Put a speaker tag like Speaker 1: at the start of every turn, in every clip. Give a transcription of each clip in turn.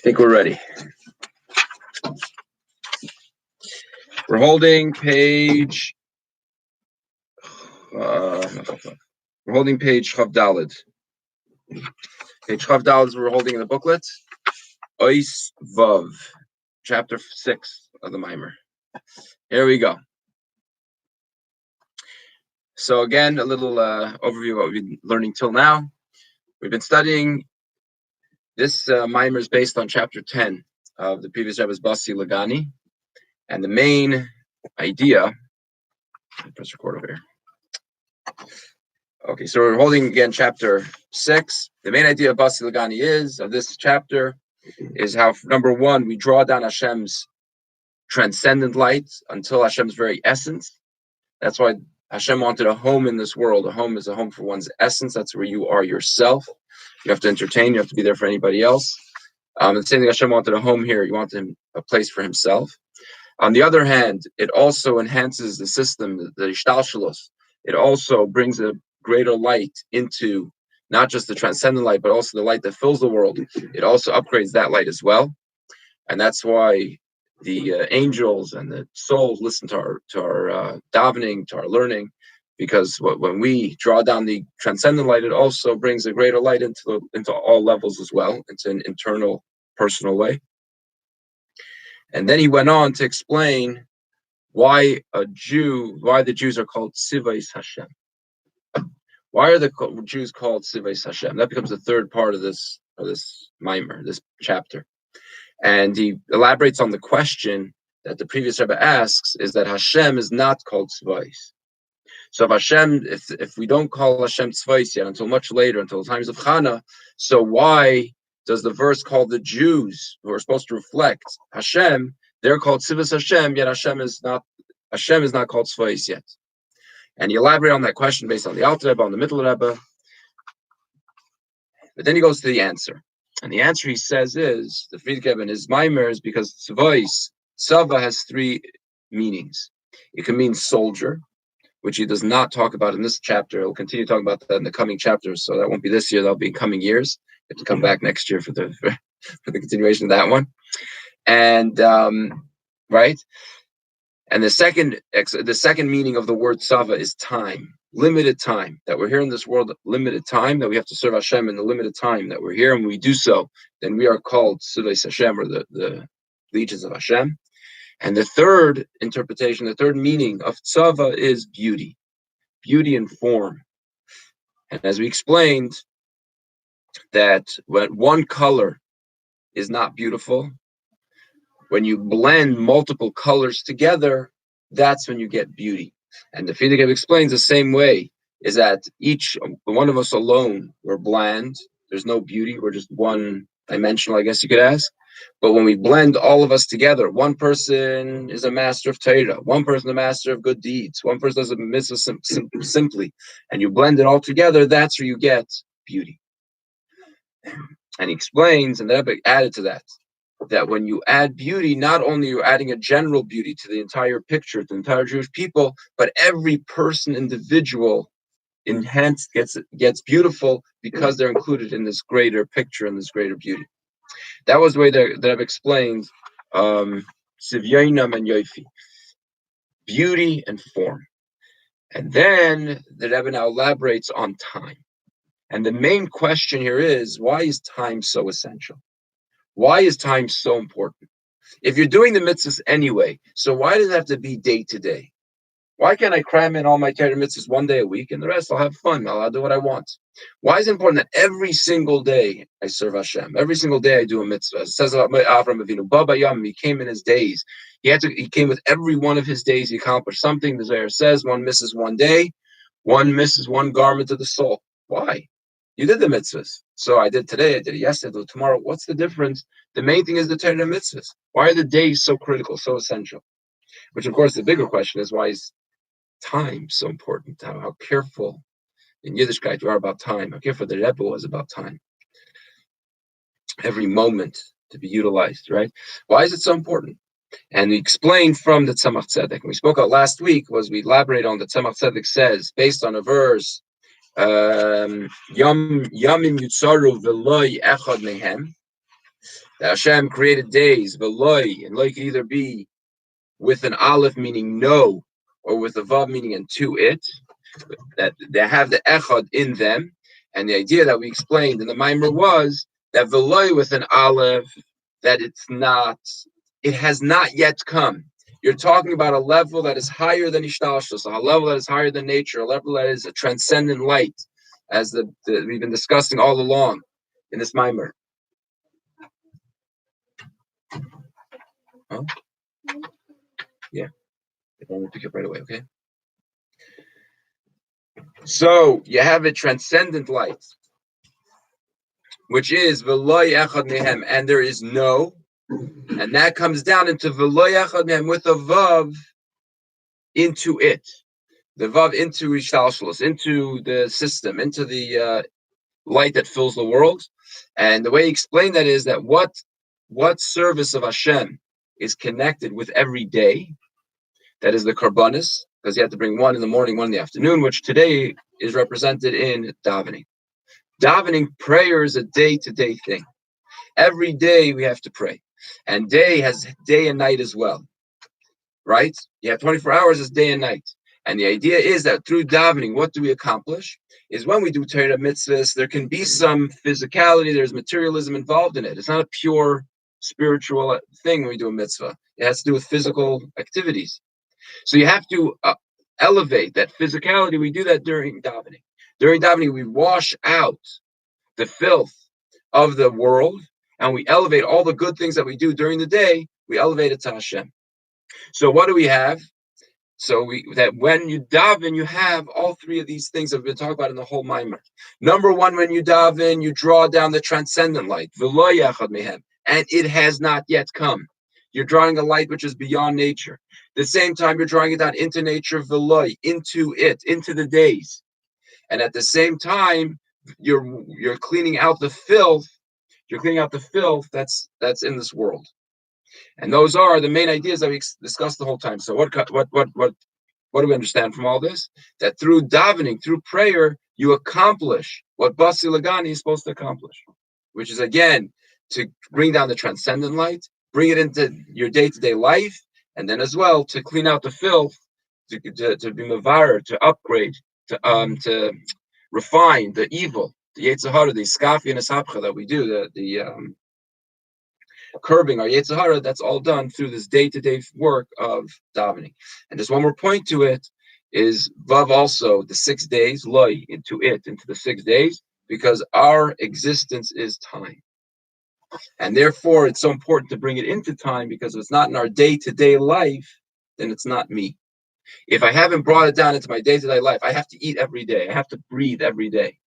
Speaker 1: think we're ready. We're holding page. We're holding page Chav Daled. Page Chav Daled is we're holding in the booklet. Ois Vav, chapter 6 of the Mimer. Here we go. So again, a little overview of what we've been learning till now. We've been studying this Mimer is based on chapter 10 of the previous Rebbe's Basi Legani, and the main idea. Press record over here. Okay, so we're holding again chapter 6. The main idea of Basi Legani of this chapter is how, number one, we draw down Hashem's transcendent light until Hashem's very essence. That's why Hashem wanted a home in this world. A home is a home for one's essence. That's where you are yourself. You have to entertain. You have to be there for anybody else. The same thing, Hashem wanted a home here. He wanted a place for himself. On the other hand, it also enhances the system, the ishtalshalos. It also brings a greater light into not just the transcendent light, but also the light that fills the world. It also upgrades that light as well. And that's why the angels and the souls listen to our davening, to our learning, because when we draw down the transcendent light, it also brings a greater light into all levels as well. It's an internal, personal way. And then he went on to explain why the Jews are called Sivais Hashem. Why are the Jews called Sivais Hashem? That becomes the third part of this mimer, this chapter. And he elaborates on the question that the previous Rebbe asks, is that Hashem is not called Tzvais. So if we don't call Hashem Tzvais yet until much later, until the times of Chana, so why does the verse call the Jews, who are supposed to reflect Hashem, they're called Sivas Hashem, yet Hashem is not called Tzvais yet? And he elaborated on that question based on the Alter Rebbe, on the Middle Rebbe. But then he goes to the answer. And the answer, he says, is, the Friedrich Rebbe in his Maimer, is because Tzvais, Tsava, has three meanings. It can mean soldier, which he does not talk about in this chapter. He'll continue talking about that in the coming chapters, so that won't be this year, that'll be in coming years. You have to come back next year for the continuation of that one. And right? And the second meaning of the word Tsava is time, limited time, that we're here in this world, limited time, that we have to serve Hashem in the limited time that we're here. And when we do so, then we are called Sivais Hashem, or the legions of Hashem. And the third interpretation, the third meaning of Tsava is beauty and form. And as we explained, that when one color is not beautiful, when you blend multiple colors together, that's when you get beauty. And the Friedrich explains the same way, is that each one of us alone, we're bland. There's no beauty. We're just one-dimensional, I guess you could ask. But when we blend all of us together, one person is a master of Torah, one person a master of good deeds, one person does a mitzvah simply, and you blend it all together, that's where you get beauty. And he explains, and the Rebbe added to that when you add beauty, not only you're adding a general beauty to the entire picture, to the entire Jewish people, but every person, individual, enhanced, gets beautiful because they're included in this greater picture and this greater beauty. That was the way that I've explained Sivyainam and Yoifi, beauty and form. And then the Rebbe now elaborates on time. And the main question here is, why is time so essential? Why is time so important? If you're doing the mitzvahs anyway, so why does it have to be day to day? Why can't I cram in all my Torah mitzvahs one day a week, and the rest I'll have fun, I'll do what I want? Why is it important that every single day I serve Hashem? Every single day I do a mitzvah. It says about Avram Avinu, Baba Yam, he came in his days. He came with every one of his days, he accomplished something. The Zohar says, one misses one day, one misses one garment of the soul. Why? You did the mitzvahs. So I did today, I did it yesterday, I do it tomorrow. What's the difference? The main thing is the Torah mitzvahs. Why are the days so critical, so essential? Which, of course, the bigger question is, why is time so important? How careful in Yiddishkeit you are about time. How careful the Rebbe was about time. Every moment to be utilized, right? Why is it so important? And we explained from the Tzemach Tzedek. And we spoke out last week, we elaborate on the Tzemach Tzedek says, based on a verse, Yamim Yutzaru V'loi Echad Mehem, That Hashem created days, veloy, and loy can either be with an aleph meaning no, or with a vav meaning and to it, that they have the echad in them. And the idea that we explained in the Maimer was that veloy with an aleph, that it has not yet come. You're talking about a level that is higher than ishtalshus, a level that is higher than nature, a level that is a transcendent light, as we've been discussing all along in this Maimer. Huh? Yeah. If I want to pick up right away, okay? So you have a transcendent light, which is v'lo echad mehem, and there is no, and that comes down into v'lo echad mehem with a vav into it, the vav into ishtalshalos, into the system, into the light that fills the world. And the way he explained that is that what service of Hashem is connected with every day. That is the karbanis, because you have to bring one in the morning, one in the afternoon, which today is represented in davening. Davening, prayer is a day-to-day thing. Every day we have to pray. And day has day and night as well, right? You have 24 hours as day and night. And the idea is that through davening, what do we accomplish? Is when we do Torah mitzvahs, there can be some physicality, there's materialism involved in it. It's not a pure spiritual thing when we do a mitzvah. It has to do with physical activities. So you have to elevate that physicality. We do that during davening. During davening, we wash out the filth of the world, and we elevate all the good things that we do during the day. We elevate it to Hashem. So what do we have? So that when you daven, you have all three of these things that we've been talking about in the whole Maimer. Number one, when you daven, you draw down the transcendent light, v'lo yachad mehem, and it has not yet come. You're drawing a light which is beyond nature. At the same time, you're drawing it down into nature, v'lo, into it, into the days. And at the same time, you're cleaning out the filth. You're cleaning out the filth that's in this world. And those are the main ideas that we discussed the whole time. So what do we understand from all this? That through davening, through prayer, you accomplish what Basi Legani is supposed to accomplish, which is, again, to bring down the transcendent light, bring it into your day-to-day life, and then as well to clean out the filth, to be mavar, to upgrade, to refine the evil, the Yetzer Hara, the Skafi and Esapcha that we do, the curbing our Yetzer Hara, that's all done through this day-to-day work of davening. And just one more point to it is Vav also, the 6 days, loy, into the 6 days, because our existence is time. And therefore, it's so important to bring it into time, because if it's not in our day-to-day life, then it's not me. If I haven't brought it down into my day-to-day life, I have to eat every day. I have to breathe every day.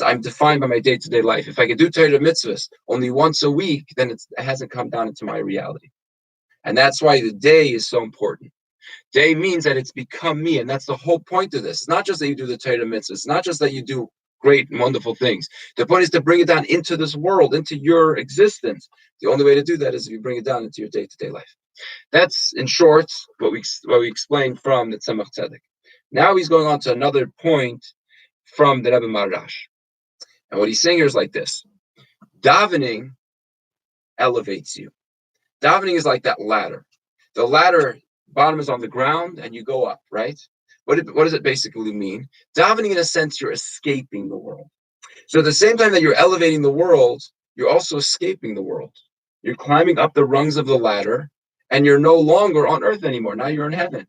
Speaker 1: I'm defined by my day-to-day life. If I could do Torah mitzvahs only once a week, then it hasn't come down into my reality. And that's why the day is so important. Day means that it's become me, and that's the whole point of this. It's not just that you do the Torah mitzvahs. It's not just that you do great and wonderful things. The point is to bring it down into this world, into your existence. The only way to do that is if you bring it down into your day-to-day life. That's, in short, what we explained from the Tzemach Tzedek. Now he's going on to another point from the Rebbe Marash. And what he's saying here is like this. Davening elevates you. Davening is like that ladder. The ladder bottom is on the ground and you go up, right? What does it basically mean? Davening, in a sense, you're escaping the world. So at the same time that you're elevating the world, you're also escaping the world. You're climbing up the rungs of the ladder, and you're no longer on earth anymore. Now you're in heaven.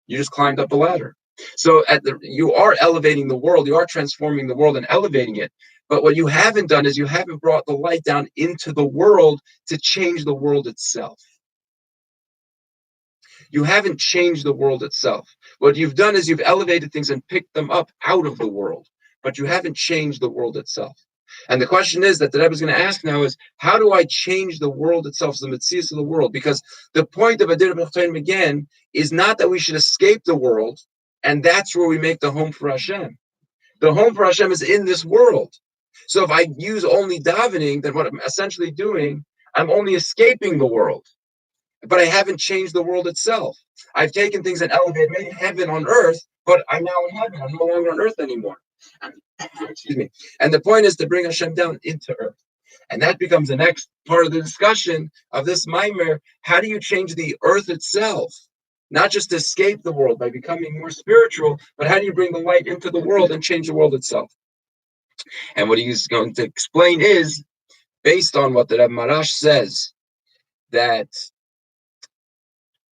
Speaker 1: You just climbed up the ladder. So you are elevating the world. You are transforming the world and elevating it. But what you haven't done is you haven't brought the light down into the world to change the world itself. You haven't changed the world itself. What you've done is you've elevated things and picked them up out of the world, but you haven't changed the world itself. And the question is that the Rebbe is going to ask now is, how do I change the world itself, the metzius of the world? Because the point of Adir B'Chtoim again is not that we should escape the world, and that's where we make the home for Hashem. The home for Hashem is in this world. So if I use only davening, then what I'm essentially doing, I'm only escaping the world. But I haven't changed the world itself. I've taken things and elevated, made heaven on earth, but I'm now in heaven. I'm no longer on earth anymore. Excuse me. And the point is to bring Hashem down into earth. And that becomes the next part of the discussion of this Maimer. How do you change the earth itself? Not just to escape the world by becoming more spiritual, but how do you bring the light into the world and change the world itself? And what he's going to explain is based on what the Reb Marash says, that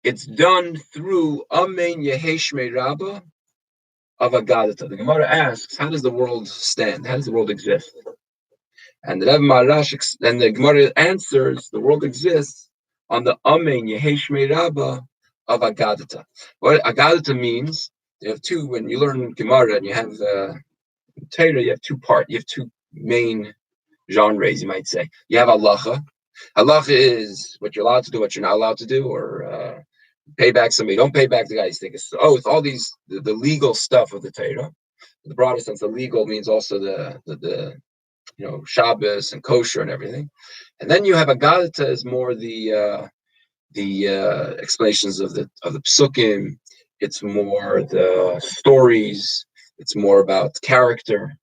Speaker 1: it's done through Amen Yeheshme Rabbah of Agadata. The Gemara asks, how does the world stand? How does the world exist? And the Reb Marash and the Gemara answers, the world exists on the Amen Yeheshme Rabbah of Agadata. What Agadata means, you have two, when you learn Gemara and you have Torah, you have two main genres, you might say. You have halacha. Halacha is what you're allowed to do, what you're not allowed to do, or pay back somebody, don't pay back the guy. You think it's all these the legal stuff of the Torah. In the broader sense, the legal means also the Shabbos and kosher and everything. And then you have Agadata is more the explanations of the psukim. It's more the stories. It's more about character.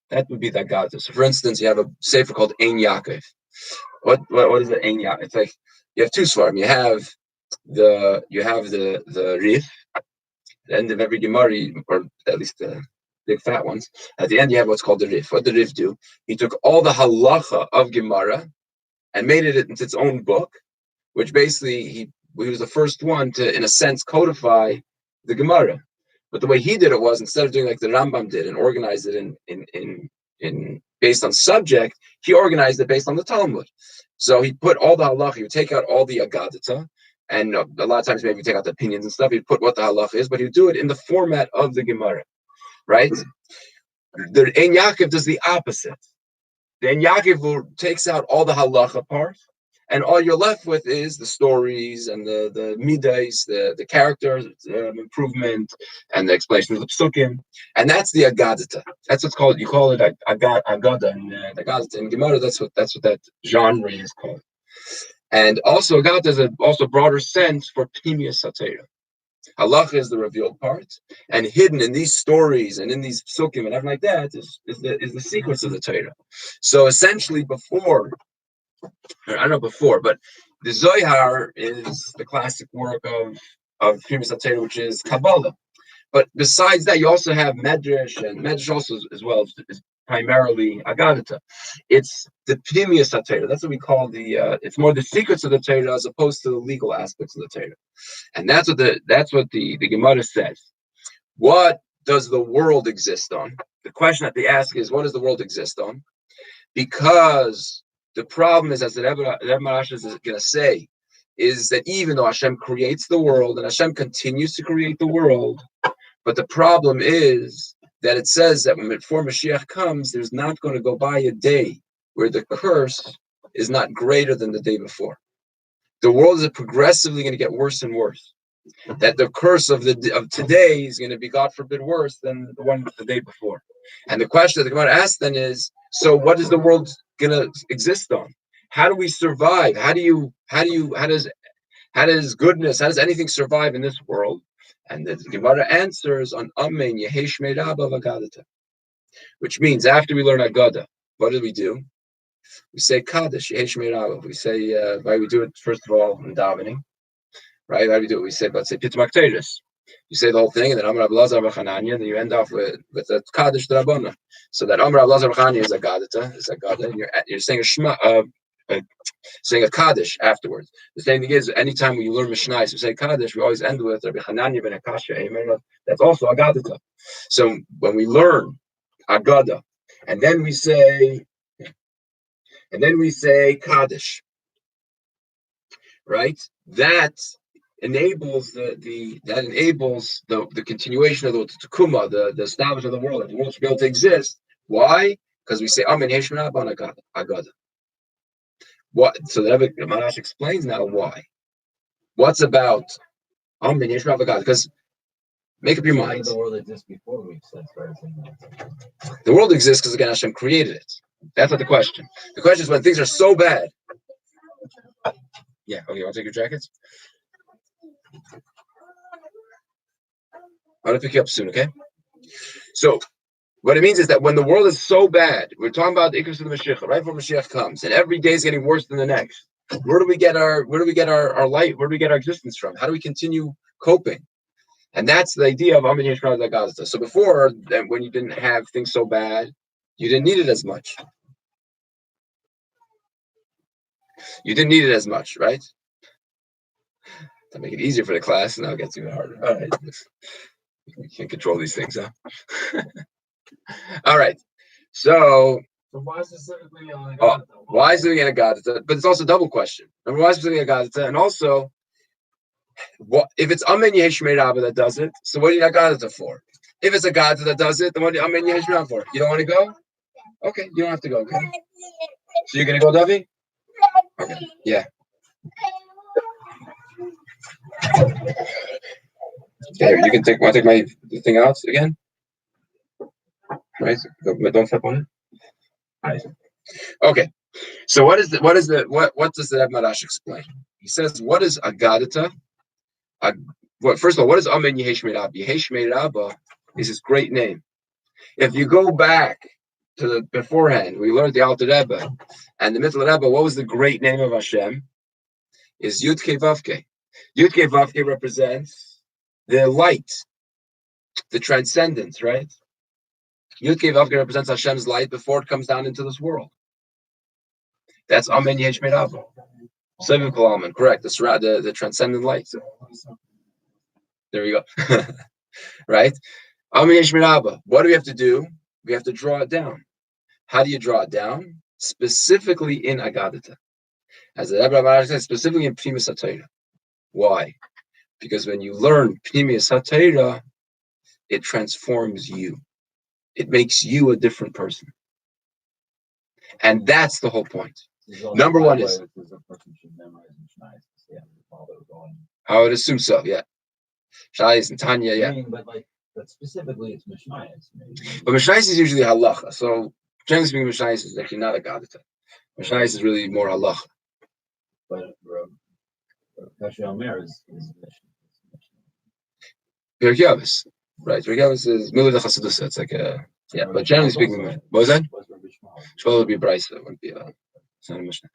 Speaker 1: That would be the Agadata. So, for instance, you have a sefer called Ein Yaakov. What is it? Ein Yaakov? It's like you have two svarim. You have the Rif, at the end of every Gemara, or at least the big fat ones. At the end, you have what's called the Rif. What did the Rif do? He took all the halacha of Gemara and made it into its own book, which basically he was the first one to, in a sense, codify the Gemara. But the way he did it was, instead of doing like the Rambam did and organized it in based on subject, he organized it based on the Talmud. So he put all the halacha. He would take out all the agadata, and a lot of times maybe take out the opinions and stuff. He'd put what the halacha is, but he'd do it in the format of the Gemara, right? The Ein Yaakov does the opposite. The Ein Yaakov takes out all the halacha part, and all you're left with is the stories and the midas, the character improvement, and the explanation of the psukim, and that's the agadata. That's what's called. You call it agada and agadata in Gemara. That's what that genre is called. And also agadata is also broader sense for pnimius satira. Halacha is the revealed part, and hidden in these stories and in these psukim and everything like that is the secrets of the Torah. So essentially, but the Zohar is the classic work of Pnimius Torah, which is Kabbalah. But besides that, you also have Medrash, and Medrash also as well is primarily Agadata. It's the Pnimius Torah. That's what we call it's more the secrets of the Torah as opposed to the legal aspects of the Torah. And that's what the Gemara says. What does the world exist on? The question that they ask is, what does the world exist on? Because the problem is, as the Rebbe Marash is going to say, is that even though Hashem creates the world and Hashem continues to create the world, but the problem is that it says that before Mashiach comes, there's not going to go by a day where the curse is not greater than the day before. The world is progressively going to get worse and worse. That the curse of today is going to be, God forbid, worse than the one the day before. And the question that the Gemara asks then is, so what is the world going to exist on? How do we survive? How does goodness, how does anything survive in this world? And the Gemara answers on Amen Yeheshme Rabbah Agadata, which means after we learn Agada, what do? We say Kaddish Yeheshme Rabbah. We say why we do it first of all in davening, right? How do we do it? We say Pitmak Teres. You say the whole thing, and then Amar Rav Lazar B'Chananya, and then you end off with the Kaddish Drabana. So that Amar Rav Lazar B'Chananya is Agadata, and you're saying a Shema, saying a Kaddish afterwards. The same thing is, anytime we learn Mishnah, we say Kaddish, we always end with Rabbi Hananya ben Akasha, amen. That's also Agadata. So when we learn Agada, and then we say Kaddish, right? That enables the continuation of the Tukuma, the establishment of the world, that the world should be able to exist. Why? Because we say Amen Yeheshme Rabbah Agada. What? So the Marash explains now why. What's about Amen Yeheshme Rabbah Agada? Because make up your minds.
Speaker 2: The world exists before we said.
Speaker 1: The world exists because again Hashem created it. That's not the question. The question is when things are so bad. Yeah. Okay. You want to take your jackets? I'm gonna pick you up soon. Okay. So What it means is that when the world is so bad, we're talking about the Icarus of the Mashiach, right before Mashiach comes, and every day is getting worse than the next. Where do we get our light? Where do we get our existence from? How do we continue coping? And that's the idea of Amin Yishmael Gazda. So before, when you didn't have things so bad, you didn't need it as much. You didn't need it as much, right? To make it easier for the class, now it gets even harder. All right. You can't control these things, huh? All right. So
Speaker 2: why specifically on
Speaker 1: why is it a Gadata? But it's also a double question. Number why specifically a Gadata? And also, what if it's Amen Yeshmei Rabba that does it? So what do you not Gadata for? If it's a Gadata that does it, then what do you Amen Yeshmei Rabba for? You don't want to go? Okay, you don't have to go, okay? So you're gonna go, Davi? Okay, yeah. Okay, you can want to take my thing out again? Right? Don't step on it. Right. Okay. So what does the Reb Marash explain? He says, what is Agadata? First of all, what is Amen Yehesh Meirabba? Yehesh Meirabba is his great name. If you go back to the beforehand, we learned the Alter Rebbe and the Mittel Rebbe. What was the great name of Hashem? Is Yud Kei Vav Kei. Yud Kei Vav Kei represents the light, the transcendence, right? Yud Kei Vav Kei represents Hashem's light before it comes down into this world. That's Amen Yehesh Meirabba. Seven Kalaman, correct. The transcendent light. There we go. Right? Amen Yehesh Meirabba. What do we have to do? We have to draw it down. How do you draw it down? Specifically in Agadata. As the Rebbe says, specifically in Pnimis HaTorah. Why? Because when you learn Pnimis HaTorah, it transforms you. It makes you a different person. And that's the whole point. Number one is I would assume so, yeah. Shais and Tanya, yeah.
Speaker 2: But specifically, it's Mishnayos.
Speaker 1: But Mishnayos is usually halacha. So generally speaking, Mishnayos is actually not a gadata. Mishnayos is really more halacha.
Speaker 2: But Kasher Omer is
Speaker 1: Pirkei Avos, right? Pirkei Avos is Milah de Chasidus. It's like a But generally speaking, what was that? Shmuel would be Brisa. It wouldn't be it's not a Mishnah.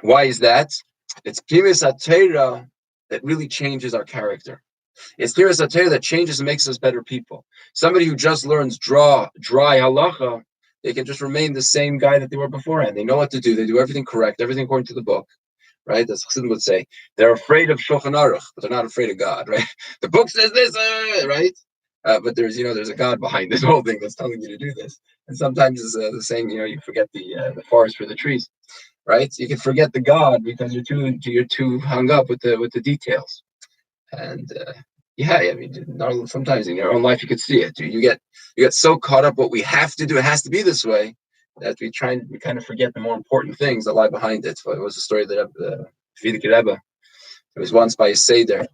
Speaker 1: Why is that? It's Pnimis HaTorah that really changes our character. It's Pnimis HaTorah that changes and makes us better people. Somebody who just learns dry halacha, they can just remain the same guy that they were beforehand. They know what to do. They do everything correct, everything according to the book, right? As Chassidim would say, they're afraid of Shulchan Aruch, but they're not afraid of God, right? The book says this, right? But there's a God behind this whole thing that's telling you to do this. And sometimes it's the same, you forget the forest for the trees, right? You can forget the God because you're too hung up with the details. And sometimes in your own life you could see it. You get so caught up what we have to do. It has to be this way that we kind of forget the more important things that lie behind it. It was a story that the Frierdiker Rebbe. It was once by a seder,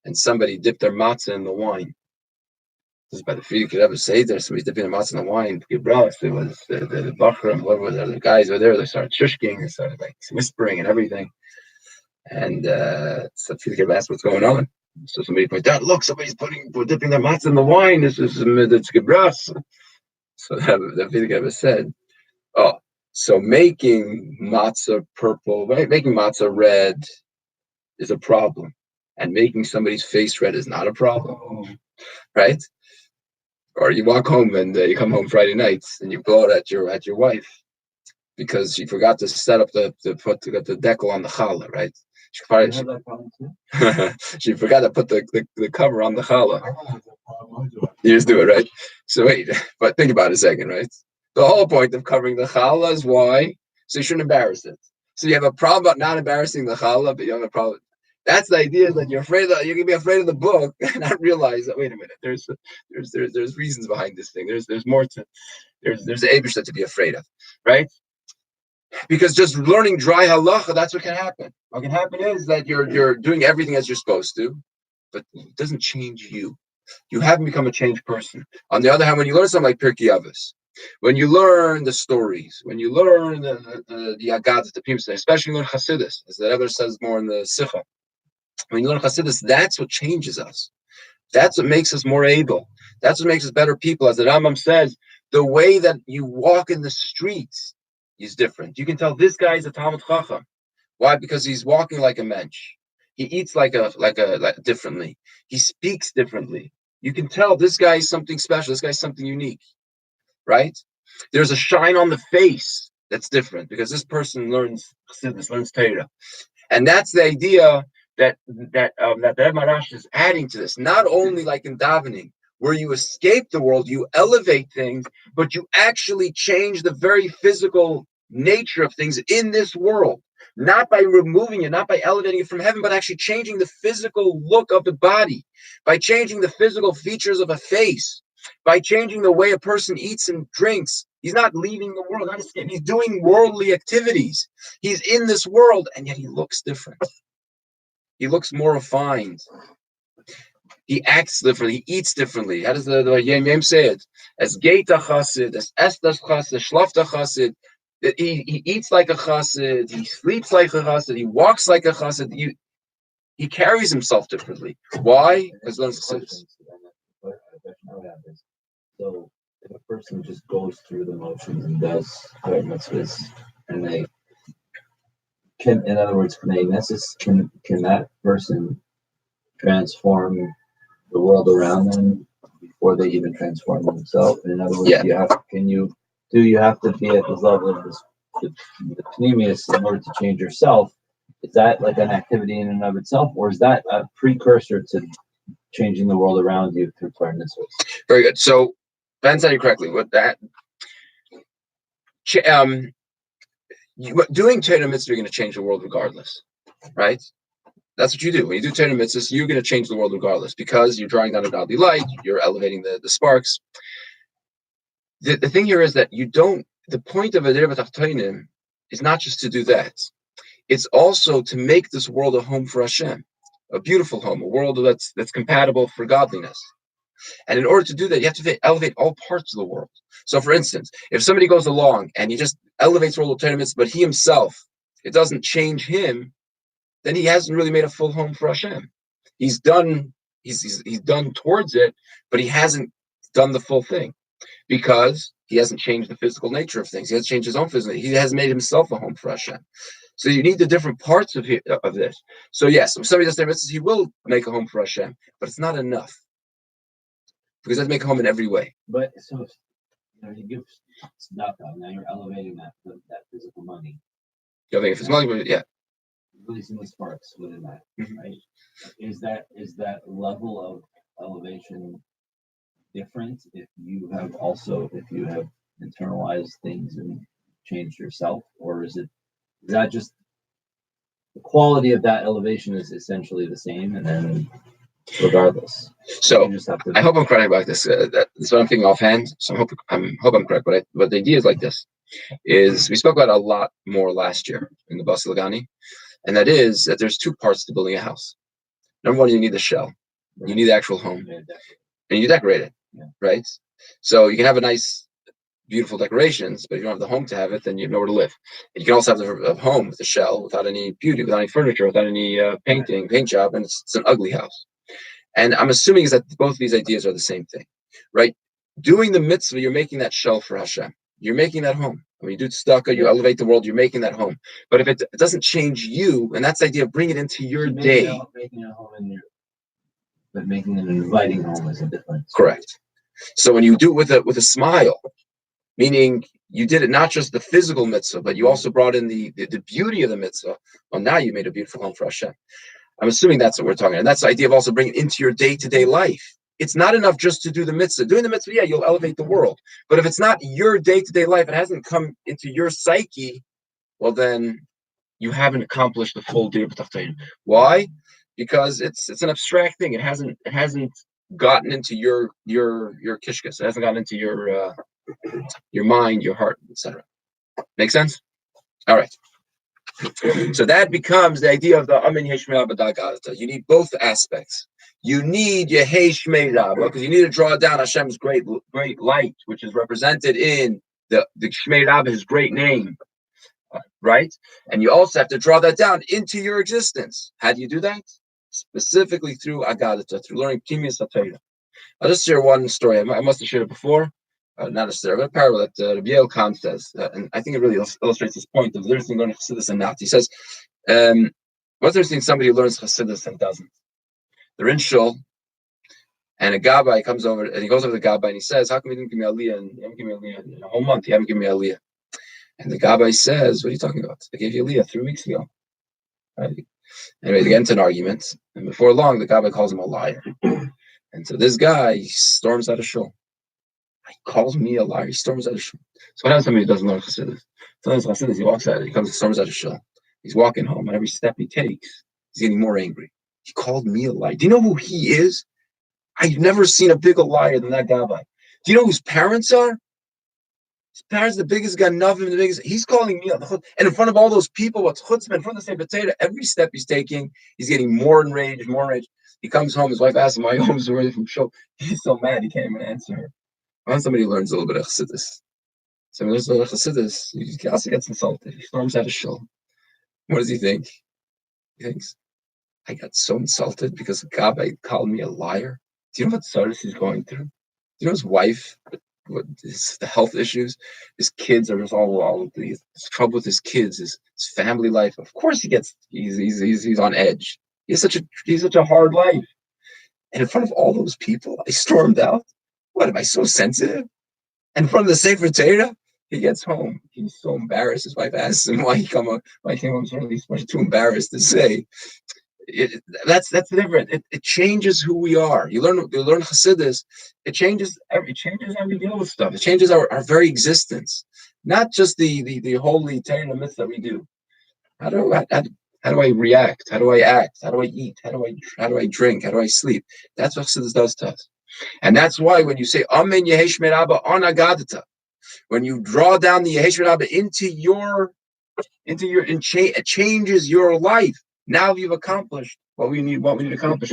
Speaker 1: and somebody dipped their matzah in the wine. This is by the Frierdiker Rebbe seder. Somebody's dipping their matzah in the wine. It was the bachram, whatever the guys were there. They started shushking and started like whispering and everything. And so Frierdiker Rebbe asked what's going on. So somebody pointed out, look, somebody's dipping their matzah in the wine. It's gebras. So the Frierdiker Rebbe said, oh, so making matzah purple, right? Making matzah red is a problem, and making somebody's face red is not a problem, right? Or you walk home and you come home Friday nights and you blow it at your wife because she forgot to set up the decal on the challah, right? She forgot to put the cover on the challah. You just do it, right? So wait, but think about it a second, right? The whole point of covering the challah is why? So you shouldn't embarrass it. So you have a problem about not embarrassing the challah, but you have a problem. That's the idea that you're can be afraid of the book and not realize that, wait a minute, there's reasons behind this thing. There's more to, there's the Eibishter to be afraid of, right? Because just learning dry halacha, that's what can happen. What can happen is that you're doing everything as you're supposed to, but it doesn't change you. You haven't become a changed person. On the other hand, when you learn something like Pirkei Avos, when you learn the stories, when you learn the Agadah, the Pimsa, especially learn Hasidus, as the Rebbe says more in the Sikha, when you learn Hasidus, that's what changes us. That's what makes us more able That's what makes us better people. As the Rambam says, the way that you walk in the streets is different. You can tell this guy is a Talmud Chacham. Why? Because he's walking like a mensch. He eats like differently. He speaks differently. You can tell this guy is something special. This guy's something unique, right? There's a shine on the face that's different because this person learns Chassidus, learns Torah, and that's the idea that the Rebbe Marash is adding to this. Not only like in davening, where you escape the world, you elevate things, but you actually change the very physical nature of things in this world. Not by removing it, not by elevating it from heaven, but actually changing the physical look of the body, by changing the physical features of a face, by changing the way a person eats and drinks. He's not leaving the world, not escaping. He's doing worldly activities. He's in this world, and yet he looks different. He looks more refined. He acts differently. He eats differently. How does the Yem Yem say it? As Geita Chassid, as Estas Chassid, Shlafta Chassid. He eats like a Chassid. He sleeps like a Chassid. He walks like a Chassid. He carries himself differently. Why? Because learns Chassidus.
Speaker 2: So if a person just goes through the motions and does Torah mitzvahs, and they can, in other words, can that person transform the world around them before they even transform themselves? In other words,
Speaker 1: Yeah.
Speaker 2: you have to be at the level of the pneumius in order to change yourself? Is that like an activity in and of itself, or is that a precursor to changing the world around you through Torah mitzvahs?
Speaker 1: Very good. So Ben said it correctly. What that doing Torah mitzvah, you're going to change the world regardless, right? That's what you do. When you do Torah mitzvahs, you're going to change the world regardless because you're drawing down a godly light. You're elevating the sparks. The thing here is that you don't. The point of a Dirba Tachtonim is not just to do that. It's also to make this world a home for Hashem, a beautiful home, a world that's compatible for godliness. And in order to do that, you have to elevate all parts of the world. So, for instance, if somebody goes along and he just elevates the world of tournaments, but he himself, it doesn't change him, then he hasn't really made a full home for Hashem. He's done towards it, but he hasn't done the full thing because he hasn't changed the physical nature of things. He hasn't changed his own physical. He hasn't made himself a home for Hashem. So you need the different parts of this. So yes, if somebody does their mitzvahs, he will make a home for Hashem, but it's not enough. Because it doesn't make a home in every way.
Speaker 2: But so you give tzedakah, now you're elevating that physical money.
Speaker 1: You know, if it's money, yeah.
Speaker 2: Releasing the sparks within that,
Speaker 1: Mm-hmm.
Speaker 2: right? Is that level of elevation different if you have internalized things and changed yourself, or is that just the quality of that elevation is essentially the same, and then regardless?
Speaker 1: So I hope I'm correct about this. That's what I'm thinking offhand. So I hope I'm correct. But the idea is like this: is we spoke about it a lot more last year in the Basi Legani, and that is that there's two parts to building a house. Number one, you need the shell. You need the actual home, and you decorate it, right? So you can have a nice, beautiful decorations, but if you don't have the home to have it, then you have nowhere to live. And you can also have the home with the shell, without any beauty, without any furniture, without any paint job, and it's an ugly house. And I'm assuming is that both of these ideas are the same thing, right? Doing the mitzvah, you're making that shell for Hashem. You're making that home. When you do tzedakah, you elevate the world, you're making that home. But if it doesn't change you, and that's the idea of bringing it into your day.
Speaker 2: Making a home but making an inviting home is a difference.
Speaker 1: Correct. So when you do it with a smile, meaning you did it not just the physical mitzvah, but you also brought in the beauty of the mitzvah. Well, now you made a beautiful home for Hashem. I'm assuming that's what we're talking about. And that's the idea of also bringing it into your day-to-day life. It's not enough just to do the mitzvah. Doing the mitzvah, yeah, you'll elevate the world. But if it's not your day-to-day life, it hasn't come into your psyche, well, then you haven't accomplished the full Dirba Tachtonim. Why? Because it's an abstract thing. It hasn't gotten into your kishkas. It hasn't gotten into your mind, your heart, etc. Make sense? All right. So that becomes the idea of the Amin Yeshme'ah B'Dagadata. You need both aspects. You need Yehei Shmei Rabba, because you need to draw down Hashem's great light, which is represented in the Shmei Rabba, his great name, right? And you also have to draw that down into your existence. How do you do that? Specifically through Agadata, through learning Pnimius HaTorah. I'll just share one story. I must have shared it before. Not a story, but a parable that Rabbi Khan says, and I think it really illustrates this point of there's learning Chassidus and not. He says, what's there seeing somebody who learns Chassidus and doesn't? They're in shul, and a gabbai comes over, and he goes over to the gabbai and he says, "How come you didn't give me aliyah? And you haven't given me aliyah in a whole month? You haven't given me aliyah." And the gabbai says, "What are you talking about? I gave you aliyah 3 weeks ago." Right? Anyway, they get into an argument, and before long, the gabbai calls him a liar. And so this guy he storms out of shul. He calls me a liar. He storms out of shul. So what happens to somebody who doesn't learn Chassidus? Sometimes Chassidus, he walks out, he comes, storms out of shul. He's walking home, and every step he takes, he's getting more angry. He called me a liar. Do you know who he is? I've never seen a bigger liar than that gabbai. Do you know whose parents are? His parents, the biggest ganavim, the biggest. He's calling me, and in front of all those people, what's chutzpah, in front of the same potato, every step he's taking, he's getting more enraged, more enraged. He comes home, his wife asks him why he home's already from shul. He's so mad he can't even answer her. When somebody learns a little bit of Chassidus, somebody learns a little bit of Chassidus, he also gets insulted. He storms out of shul. What does he think? He thinks, I got so insulted because Gabbai called me a liar. Do you know what service he's going through? Do you know his wife? The health issues, his kids are just all these trouble with his kids, his family life. Of course, he's on edge. He's such a hard life. And in front of all those people, I stormed out. What am I so sensitive? And in front of the Sefer Torah, he gets home. He's so embarrassed. His wife asks him why he came home so early. He's much too embarrassed to say. That's different. It changes who we are. You learn Chassidus. It changes how we deal with stuff. It changes our very existence, not just the holy Torah myths that we do. How do I react? How do I act? How do I eat? How do I drink? How do I sleep? That's what Chassidus does to us, and that's why when you say Amen Yehesh Merabah Anagadata, when you draw down the Yehesh Merabah it changes your life. Now you've accomplished what we need to accomplish.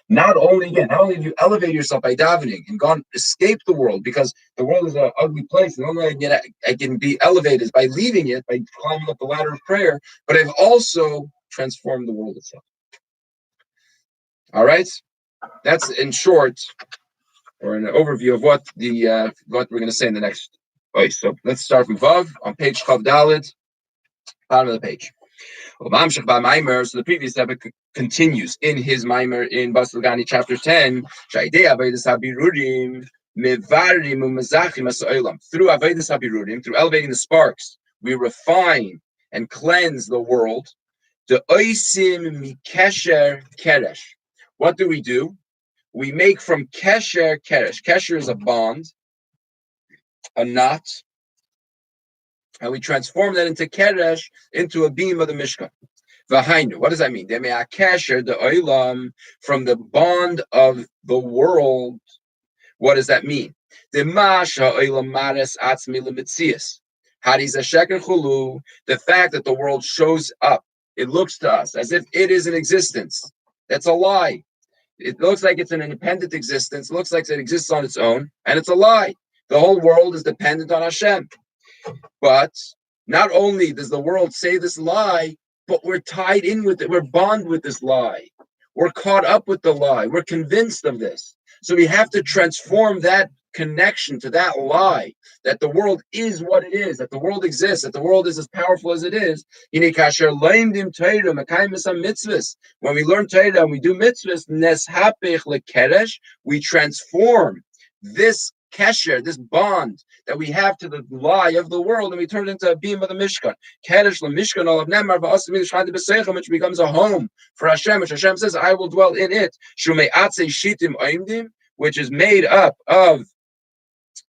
Speaker 1: Not only have you elevated yourself by davening and gone escape the world, because the world is an ugly place, and the only way I can be elevated is by leaving it, by climbing up the ladder of prayer, but I've also transformed the world itself. All right? That's in short, or an overview of what we're going to say in the next. Okay, so let's start from Vav on page Chav Daled, bottom of the page. So the previous episode continues in his Maimer in Basi Legani chapter 10. Through Avodas Habirurim, through elevating the sparks, we refine and cleanse the world. The oisim mikesher keresh. What do? We make from kesher keresh. Kesher is a bond, a knot, and we transform that into keresh, into a beam of the Mishkan. V'hainu, what does that mean? Kesher, the oilam, from the bond of the world. What does that mean? The masha oilam mares atzmi lemitzias. Hadis asheker chulu, the fact that the world shows up, it looks to us as if it is in existence. That's a lie. It looks like it's an independent existence, looks like it exists on its own, and it's a lie. The whole world is dependent on Hashem. But not only does the world say this lie, but we're tied in with it. We're bonded with this lie. We're caught up with the lie. We're convinced of this. So we have to transform that connection to that lie, that the world is what it is, that the world exists, that the world is as powerful as it is. When we learn Torah and we do mitzvahs, we transform this kesher, this bond that we have to the lie of the world, and we turn it into a beam of the Mishkan. Keresh l'Mishkan olav nemar v'asim v'shchad b'seichem, which becomes a home for Hashem, which Hashem says, I will dwell in it. Shumei atzei shitim oimdim, which is made up of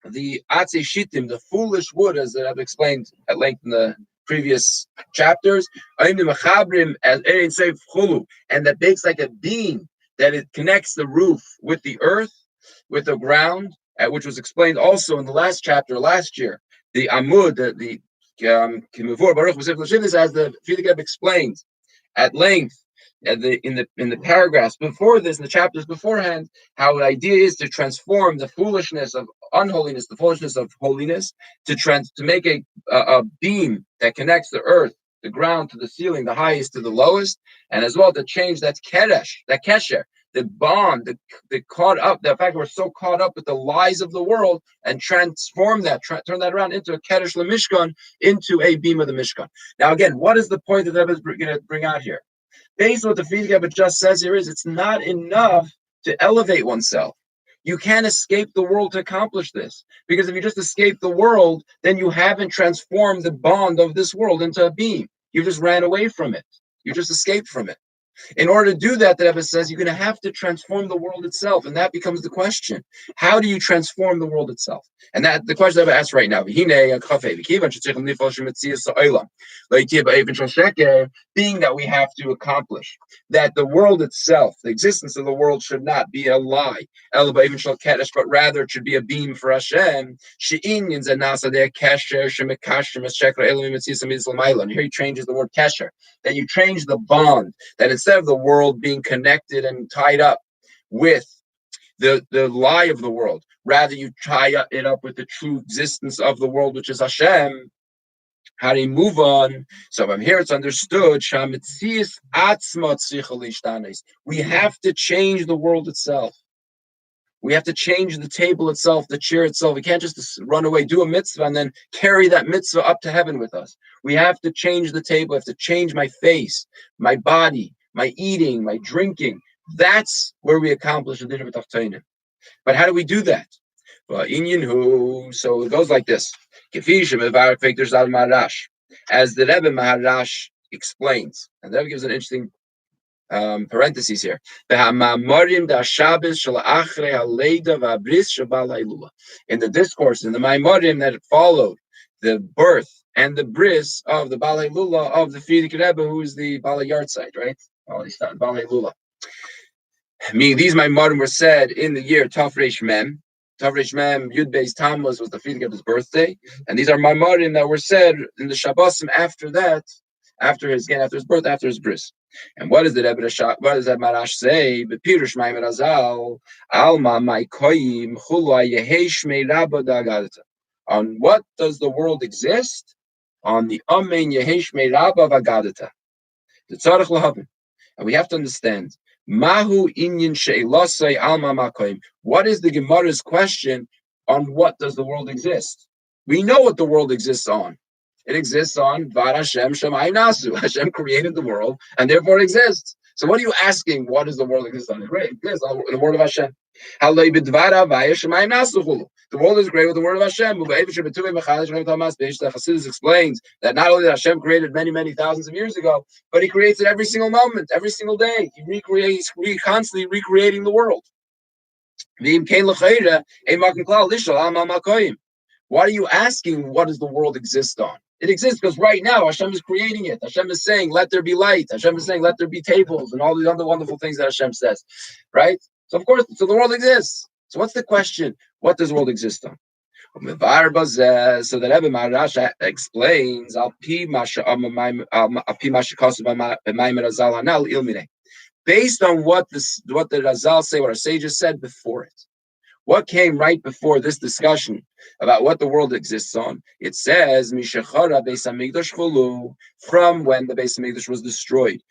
Speaker 1: the atzei shitim, the foolish wood, as I've explained at length in the previous chapters, oimdim achabrim as erein seif chulu, and that makes like a beam, that it connects the roof with the earth, with the ground, which was explained also in the last chapter last year. The Amud, the Kimuvur Baruch as the Frierdiker explained at length in the paragraphs before this, in the chapters beforehand, how the idea is to transform the foolishness of unholiness, the foolishness of holiness, to make a beam that connects the earth, the ground to the ceiling, the highest to the lowest, and as well to change that keresh, that kesher, the bond, the caught up, the fact we're so caught up with the lies of the world, and transform that, turn that around into a Kedesh LeMishkan, into a beam of the Mishkan. Now, again, what is the point that Rebbe is going to bring out here? Based on what the Frierdiker Rebbe just says here is, it's not enough to elevate oneself. You can't escape the world to accomplish this. Because if you just escape the world, then you haven't transformed the bond of this world into a beam. You just ran away from it. You just escaped from it. In order to do that, the Rebbe says, you're going to have to transform the world itself. And that becomes the question. How do you transform the world itself? And that the question I've asked right now, being that we have to accomplish that the world itself, the existence of the world should not be a lie, but rather it should be a beam for Hashem. And here he changes the word kesher, that you change the bond, that instead of the world being connected and tied up with the lie of the world, rather you tie it up with the true existence of the world, which is Hashem. How do you move on? So from here it's understood, we have to change the world itself. We have to change the table itself, the chair itself. We can't just run away, do a mitzvah, and then carry that mitzvah up to heaven with us. We have to change the table. I have to change my face, my body, my eating, my drinking. That's where we accomplish the din of Tachtonim. But how do we do that? So it goes like this. As the Rebbe Maharash explains, and the Rebbe gives an interesting parentheses here. In the discourse, in the Maimorim that followed the birth and the bris of the Balei Lula of the Frierdiker Rebbe, who is the Balei Yartzeit, right? Balei Lula. These Maimorim were said in the year Tafresh Mem. Tafresh Mem Yud Beis Tammuz was the Frierdiker Rebbe's birthday, and these are Maimorim that were said in the Shabbosim after that, after his birth, after his bris. And what does that Marash say? Bepirush Maimer Azal, Alma Maikoyim Chulwa Yehesh Meiraba Dagadata. On what does the world exist? On the Amen Yehesh Meiraba Vagadata. The Tzarech Lahavin. And we have to understand. Mahu Inyan She'elasai Alma Makoyim. What is the Gemara's question on what does the world exist? We know what the world exists on. It exists on Var Hashem Shemayim Nasu. Hashem created the world and therefore it exists. So what are you asking? What does the world exist on? It exists on the word of Hashem. The world is great with the word of Hashem. The Chassidus explains that not only that Hashem created many, many thousands of years ago, but He creates it every single moment, every single day. He recreates, constantly recreating the world. Why are you asking what does the world exist on? It exists because right now Hashem is creating it. Hashem is saying, let there be light. Hashem is saying, let there be tables and all these other wonderful things that Hashem says, right? So of course, so the world exists. So what's the question? What does the world exist on? So the Rebbe Maharash explains, based on what the Razal say, what our sages said before it. What came right before this discussion about what the world exists on? It says, from when the Beis Hamikdash was destroyed.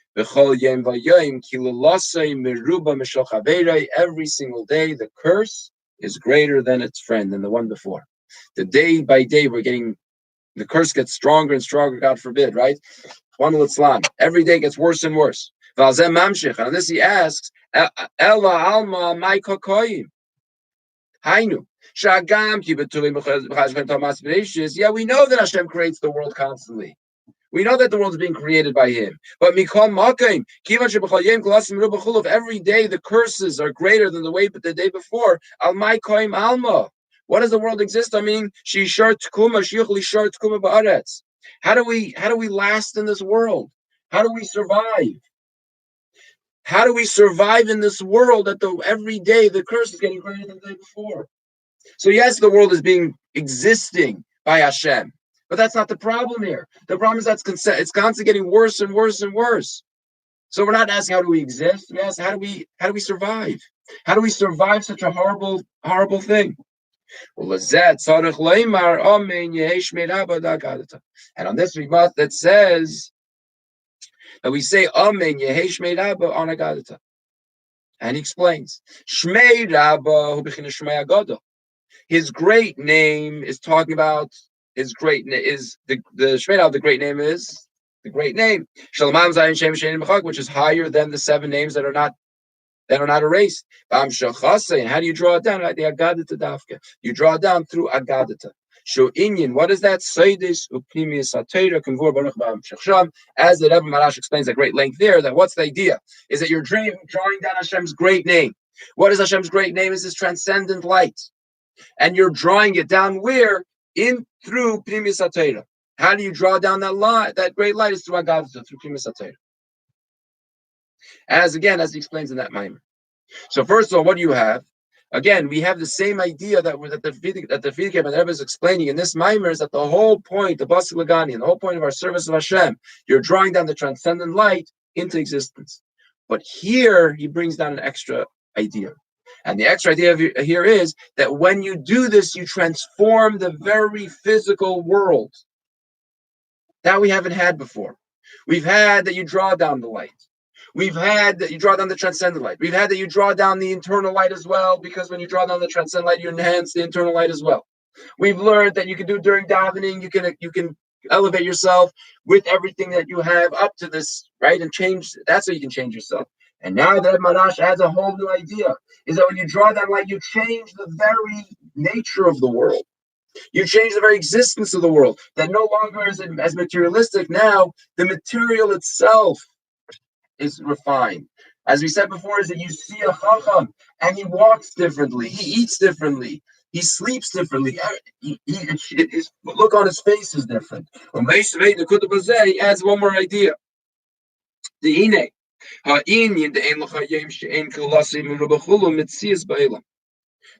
Speaker 1: Every single day, the curse is greater than its friend, than the one before. The day by day, the curse gets stronger and stronger, God forbid, right? Every day gets worse and worse. And on this he asks, Ella Alma Mai Kokoyim. Yeah, we know that Hashem creates the world constantly. We know that the world is being created by Him. But every day the curses are greater than the day before. What does the world exist? I mean, how do we last in this world? How do we survive? How do we survive in this world that every day the curse is getting greater than the day before? So yes, the world is existing by Hashem, but that's not the problem here. The problem is it's constantly getting worse and worse and worse. So we're not asking how do we exist. We ask how do we survive? How do we survive such a horrible, horrible thing? And on this that says that we say Amen Yehesh Meiraba on Agadata. And he explains, Shmei Rabba hu b'chinas Shmei Agadol. His great name is talking about his great is the Shmei Rabba, the great name is the great name. Shalom Zayin Shem Shein Mechak, which is higher than the 7 names that are not erased. And how do you draw it down? Right? The Agadita Dafka. You draw it down through Agadita. Shu Inyan, what is that? Seidis Upnimius Atera Convur Baruch Ba'am Shachsham. As the Rebbe Marash explains at great length there, that what's the idea? Is that you're drawing down Hashem's great name. What is Hashem's great name? Is this transcendent light. And you're drawing it down where? In through Pnimius Atera. How do you draw down that light? That great light is through Agadita, through Pnimius Atera. As he explains in that Maimer. So first of all, what do you have? Again, we have the same idea that the Frierdiker and the Rebbe is explaining in this Maimer is that the whole point, the Basi Legani, and the whole point of our service of Hashem, you're drawing down the transcendent light into existence. But here he brings down an extra idea. And the extra idea here is that when you do this, you transform the very physical world. That we haven't had before. We've had that you draw down the light. We've had that you draw down the transcendent light. We've had that you draw down the internal light as well, because when you draw down the transcendent light, you enhance the internal light as well. We've learned that you can do during davening, you can elevate yourself with everything that you have up to this, right? And change, that's how you can change yourself. And now that Marash adds a whole new idea, is that when you draw that light, you change the very nature of the world. You change the very existence of the world, that no longer is it as materialistic. Now, the material itself is refined. As we said before, is that you see a chacham and he walks differently, he eats differently, he sleeps differently. His look on his face is different. He adds one more idea. The ine.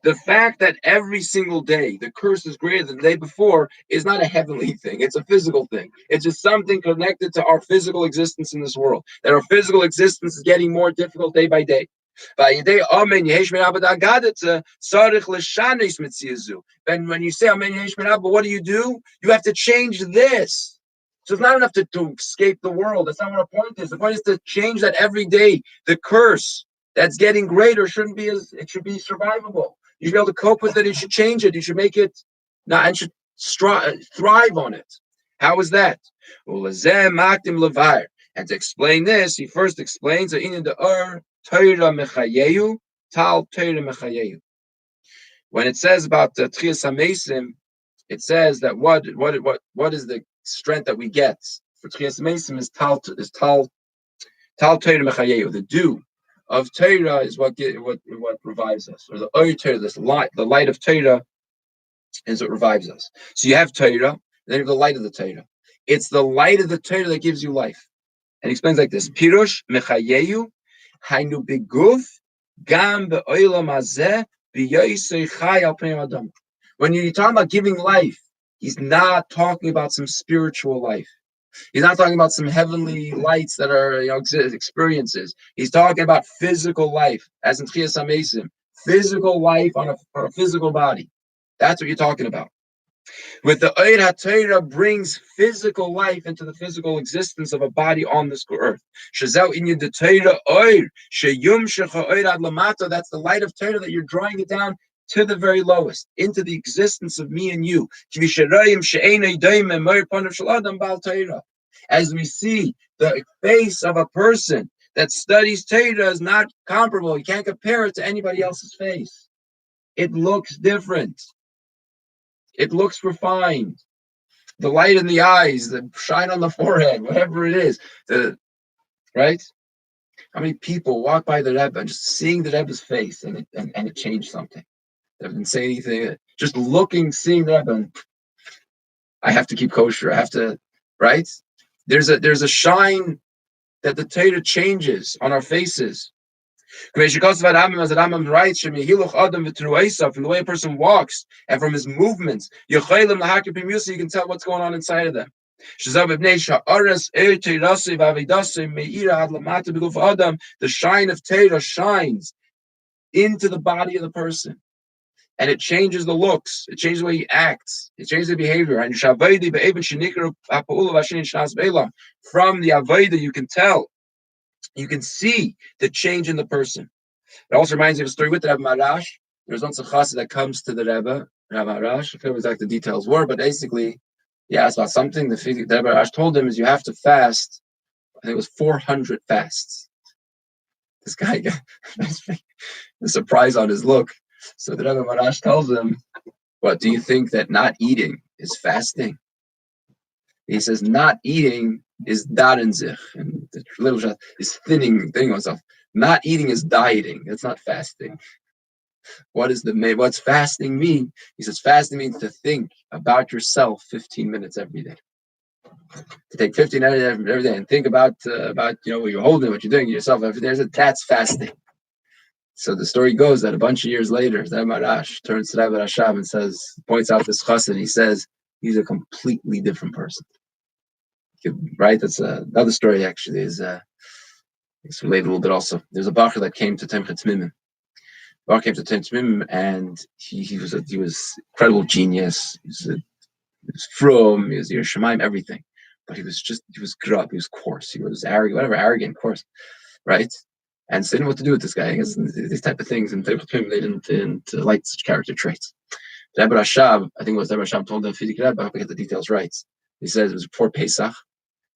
Speaker 1: The fact that every single day the curse is greater than the day before is not a heavenly thing. It's a physical thing. It's just something connected to our physical existence in this world. That our physical existence is getting more difficult day by day. When you say Amen Yesh, what do? You have to change this. So it's not enough to escape the world. That's not what our point is. The point is to change that every day. The curse that's getting greater shouldn't be it should be survivable. You should be able to cope with it. You should change it. You should make it, and should thrive on it. How is that? And to explain this, he first explains that in the when it says about the Tchias HaMeisim, it says that what is the strength that we get for Tchias HaMeisim is tal Torah Mechayehu. The dew of Torah is what revives us, or the Torah, this light, the light of Torah is what revives us. So you have Torah, then you have the light of the Torah. It's the light of the Torah that gives you life. And he explains like this: Pirush Mechayehu Hainu Beguf Gam Be'olam Hazeh B'Yosei Chai Al Pnei Adam. When you're talking about giving life, he's not talking about some spiritual life. He's not talking about some heavenly lights that are experiences. He's talking about physical life, as in Tchias HaMeisim, physical life on a physical body. That's what you're talking about. With the Oir HaTorah brings physical life into the physical existence of a body on this earth. That's the light of Torah that you're drawing it down to the very lowest, into the existence of me and you. As we see, the face of a person that studies Torah is not comparable. You can't compare it to anybody else's face. It looks different. It looks refined. The light in the eyes, the shine on the forehead, whatever it is. Right? How many people walk by the Rebbe and just seeing the Rebbe's face and it changed something? They didn't say anything. Just seeing the Rebbe, and I have to keep kosher. I have to, right? There's a shine that the Torah changes on our faces. As Rambam writes, from the way a person walks and from his movements, you can tell what's going on inside of them. The shine of Torah shines into the body of the person, and it changes the looks, it changes the way he acts, it changes the behavior. And from the Avodah, you can see the change in the person. It also reminds me of a story with the Rebbe Marash. There's once a chassid that comes to the Rebbe Marash. I forget what exactly the details were, but basically, he asked about something. The Rebbe Marash told him is you have to fast. I think it was 400 fasts. This guy got a surprise on his look. So the Rebbe Marash tells him, "What do you think that not eating is fasting?" He says, "Not eating is darenzich, and the little shot is thinning oneself. Not eating is dieting. That's not fasting. What's fasting mean?" He says, "Fasting means to think about yourself 15 minutes every day. To take 15 minutes every day and think about what you're holding, what you're doing yourself every day. That's fasting." So the story goes that a bunch of years later, Rebbe Marash turns to Rebbe Rashab and points out this chassid. He says he's a completely different person. Right? That's another story. Actually, it's related a little bit. Also, there's a bacher that came to Temchet Mimim. Bacher came to Temchet Mimim, and he was incredible genius. He was from, he was Yerushalayim, everything. But he was grubb, he was coarse, he was arrogant, coarse, right? And so they didn't know what to do with this guy. I guess these type of things, and they didn't like such character traits. Rebbe Rashab, I think it was Rebbe Rashab told the Fidik Rebbe, I hope I get the details right. He says it was before Pesach.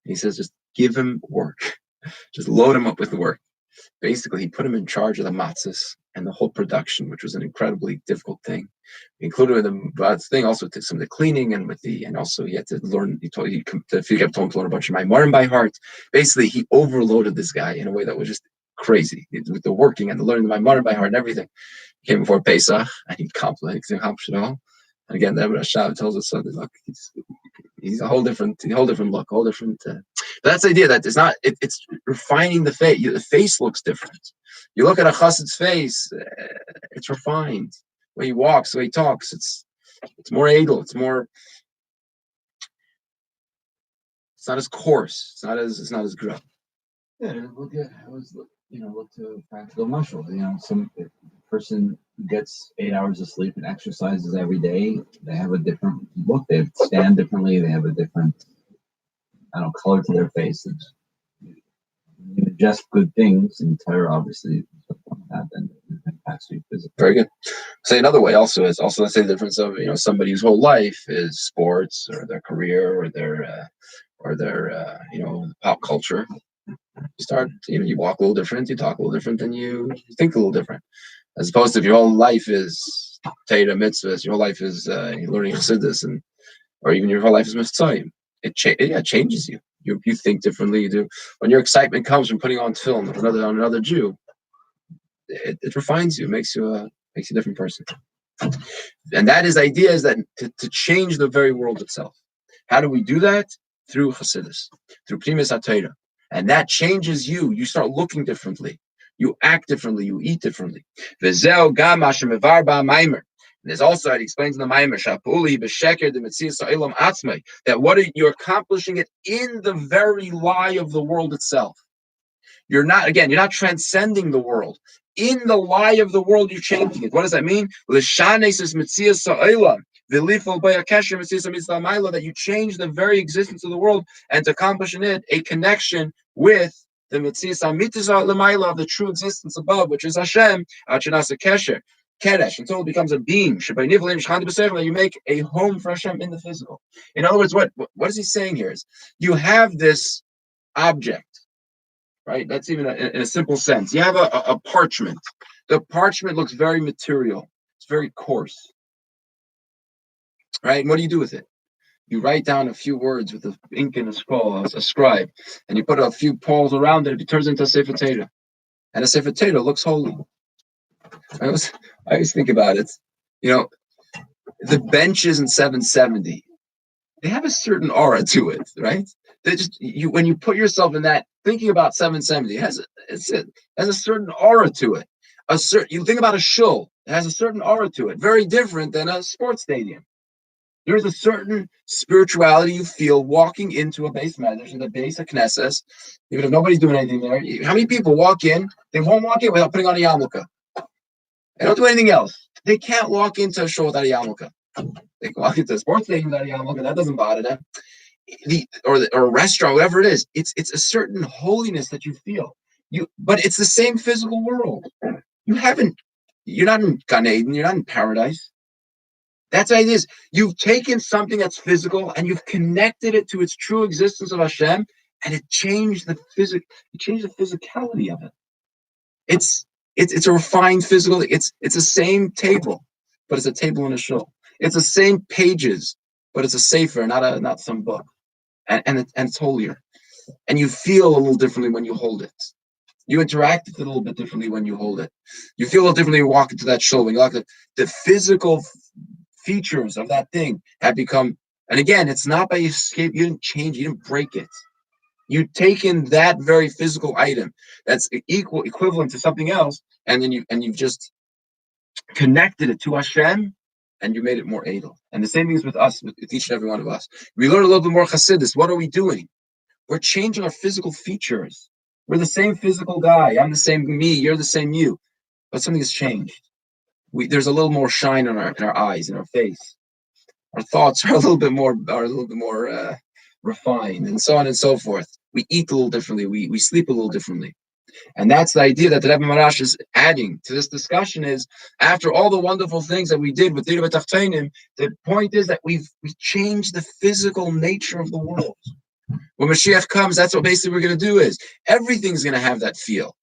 Speaker 1: He says just give him work, just load him up with the work. Basically, he put him in charge of the matzahs and the whole production, which was an incredibly difficult thing. Included the thing also took some of the cleaning and also he had to learn. The Fidik told him to learn a bunch of Maimarim by heart. Basically, he overloaded this guy in a way that was just crazy with the working and the learning the Maimarim by heart and everything. He came before Pesach and he accomplished it all. And again, the Rebbe Rashab tells us something. Look, he's a whole different look, whole different. But that's the idea that it's not. It's refining the face. The face looks different. You look at a chassid's face, it's refined. The way he walks, the way he talks, it's more edel. It's not as coarse. It's not as gruff.
Speaker 2: Yeah, look at look to practical muscle. Some person gets 8 hours of sleep and exercises every day. They have a different look. They stand differently. They have a different, color to their faces. You ingest good things, and Torah obviously then impacts you physically.
Speaker 1: Very good. Say another way also is let's say the difference of somebody whose whole life is sports or their career or their pop culture. You start, you walk a little different, you talk a little different, and you think a little different. As opposed to if your whole life is Torah mitzvahs, your whole life is learning Chassidus, or even your whole life is Mitzvahim. It changes you. You think differently. You do. When your excitement comes from putting on film on another Jew, it refines you, makes you a different person. And that is idea is that to change the very world itself. How do we do that? Through Chassidus, through Primus HaTorah. And that changes you. You start looking differently. You act differently. You eat differently. V'zeu gam asher mevar ba'maimer. And there's also, it explains in the Maimer, Shapuli b'sheker de metzias ha'olam atzmai, that you're accomplishing it in the very lie of the world itself. You're not transcending the world. In the lie of the world, you're changing it. What does that mean? That you change the very existence of the world, and to accomplish in it a connection with the Metzias Lamaila of the true existence above, which is Hashem, Kedesh, until it becomes a being. That you make a home for Hashem in the physical. In other words, what is he saying here is you have this object. Right? That's even in a simple sense. You have a parchment. The parchment looks very material. It's very coarse. Right? And what do you do with it? You write down a few words with the ink and a scroll, a scribe, and you put a few poles around it. It turns into a Sefer Torah. And a Sefer Torah looks holy. I always think about it. The benches in 770, they have a certain aura to it, right? They just when you put yourself in that, thinking about 770, it has a certain aura to it. You think about a shul, it has a certain aura to it, very different than a sports stadium. There's a certain spirituality you feel walking into a base medrash, in the base of Knesset, even if nobody's doing anything there. How many people walk in? They won't walk in without putting on a yarmulke. They don't do anything else. They can't walk into a shul without a yarmulke. They can walk into a sports stadium without a yarmulke. That doesn't bother them. Or a restaurant, whatever it is, it's a certain holiness that you feel. But it's the same physical world. You're not in Gan Eden, you're not in paradise. That's how it is. You've taken something that's physical and you've connected it to its true existence of Hashem, and it changed it changed the physicality of it. It's a refined physical. It's the same table, but it's a table in a shul. It's the same pages, but it's a sefer, not some book, and it's holier. And you feel a little differently when you hold it. You interact with it a little bit differently when you hold it. You feel a little differently when you walk into that shul. When you walk, the physical features of that thing have become. And again, it's not by escape. You didn't change. You didn't break it. You've taken that very physical item that's equivalent to something else, and then you've just connected it to Hashem, and you made it more edel. And the same thing is with us, with each and every one of us. We learn a little bit more Chassidus. What are we doing? We're changing our physical features. We're the same physical guy. I'm the same me. You're the same you. But something has changed. There's a little more shine in our eyes, in our face. Our thoughts are a little bit more refined, and so on and so forth. We eat a little differently. We sleep a little differently. And that's the idea that the Rebbe Marash is adding to this discussion is, after all the wonderful things that we did with Dira B'Tachtainim, the point is that we changed the physical nature of the world. When Mashiach comes, that's what basically we're going to do is, everything's going to have that feel.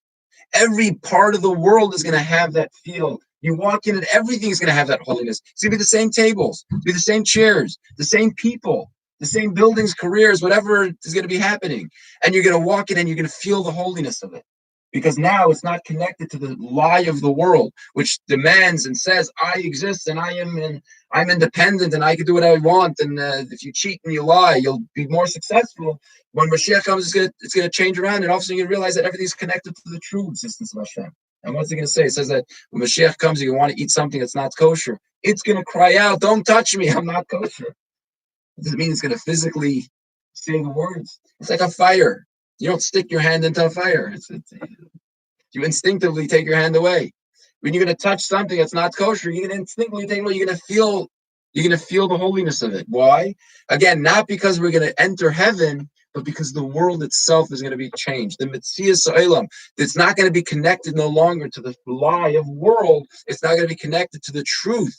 Speaker 1: Every part of the world is going to have that feel. You walk in and everything's going to have that holiness. It's going to be the same tables, be the same chairs, the same people, the same buildings, careers, whatever is going to be happening. And you're going to walk in and you're going to feel the holiness of it. Because now it's not connected to the lie of the world, which demands and says, I exist and I'm independent and I can do what I want. And if you cheat and you lie, you'll be more successful. When Mashiach comes, it's going to change around, and all of a sudden you realize that everything's connected to the true existence of Hashem. And what's it going to say? It says that when Mashiach comes, you want to eat something that's not kosher. It's going to cry out, don't touch me, I'm not kosher. It doesn't mean it's going to physically say the words. It's like a fire. You don't stick your hand into a fire. You instinctively take your hand away. When you're going to touch something that's not kosher, you're going to instinctively take it away. You're going to feel the holiness of it. Why? Again, not because we're going to enter heaven, but because the world itself is going to be changed. The Metzias Olam, it's not going to be connected no longer to the lie of world. It's not going to be connected to the truth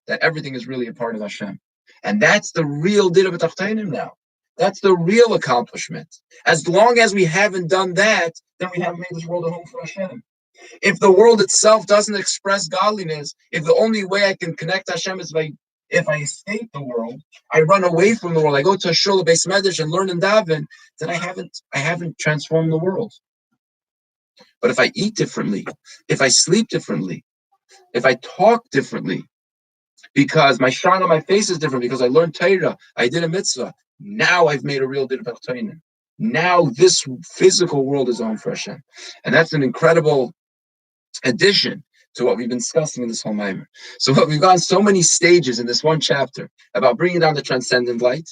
Speaker 1: that everything is really a part of Hashem. And that's the real Dira B'Tachtainim now. That's the real accomplishment. As long as we haven't done that, then we haven't made this world a home for Hashem. If the world itself doesn't express godliness, if the only way I can connect Hashem is if I escape the world, I run away from the world, I go to a shul, a beis medrash, and learn and daven, then I haven't transformed the world. But if I eat differently, if I sleep differently, if I talk differently, because my shine on my face is different, because I learned Torah, I did a mitzvah, now I've made a real Dira B'Tachtainim. Now this physical world is on for Hashem. And that's an incredible addition to what we've been discussing in this whole Maimer. So we've gone so many stages in this one chapter about bringing down the transcendent light,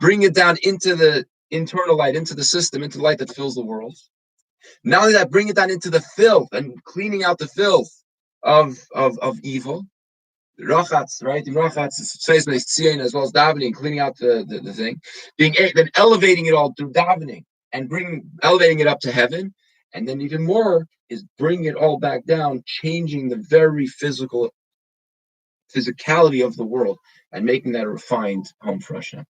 Speaker 1: bringing it down into the internal light, into the system, into the light that fills the world. Not only that, bring it down into the filth and cleaning out the filth of evil. Rachatz, right? In Rachatz, it says as well as davening, cleaning out the thing, then elevating it all through davening and elevating it up to heaven, and then even more is bringing it all back down, changing the very physicality of the world and making that a refined home for Hashem.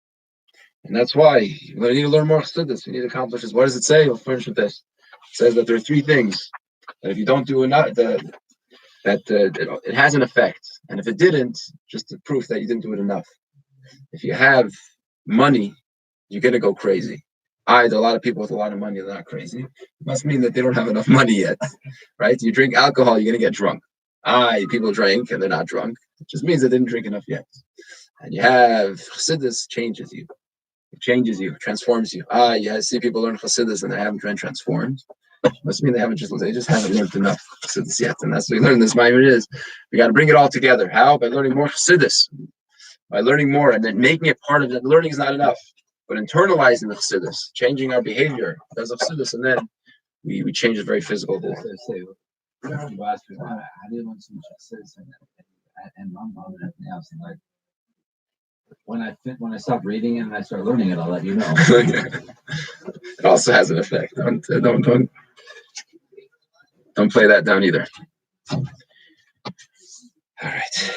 Speaker 1: And that's why we need to learn more Chassidus. We need to accomplish this. What does it say? We'll finish with this. It says that there are three things that if you don't do enough, it has an effect, and if it didn't, just a proof that you didn't do it enough. If you have money, you're gonna go crazy. A lot of people with a lot of money are not crazy. It must mean that they don't have enough money yet, right? You drink alcohol, you're gonna get drunk. People drink and they're not drunk. It just means they didn't drink enough yet. And you have Chassidus changes you. It changes you, transforms you. I see people learn Chassidus and they haven't been transformed. Must mean they just haven't learned enough Chassidus yet. And that's what we learn this Maimer is. We got to bring it all together. How? By learning more Chassidus. By learning more and then making it part of it. Learning is not enough, but internalizing the Chassidus, changing our behavior because of Chassidus, and then we change the very physical.
Speaker 2: You asked me, how do you learn so much Chassidus? And I'm everything else. And like, when I stop reading it and I start learning it, I'll let you know.
Speaker 1: It also has an effect. Don't play that down either. All right.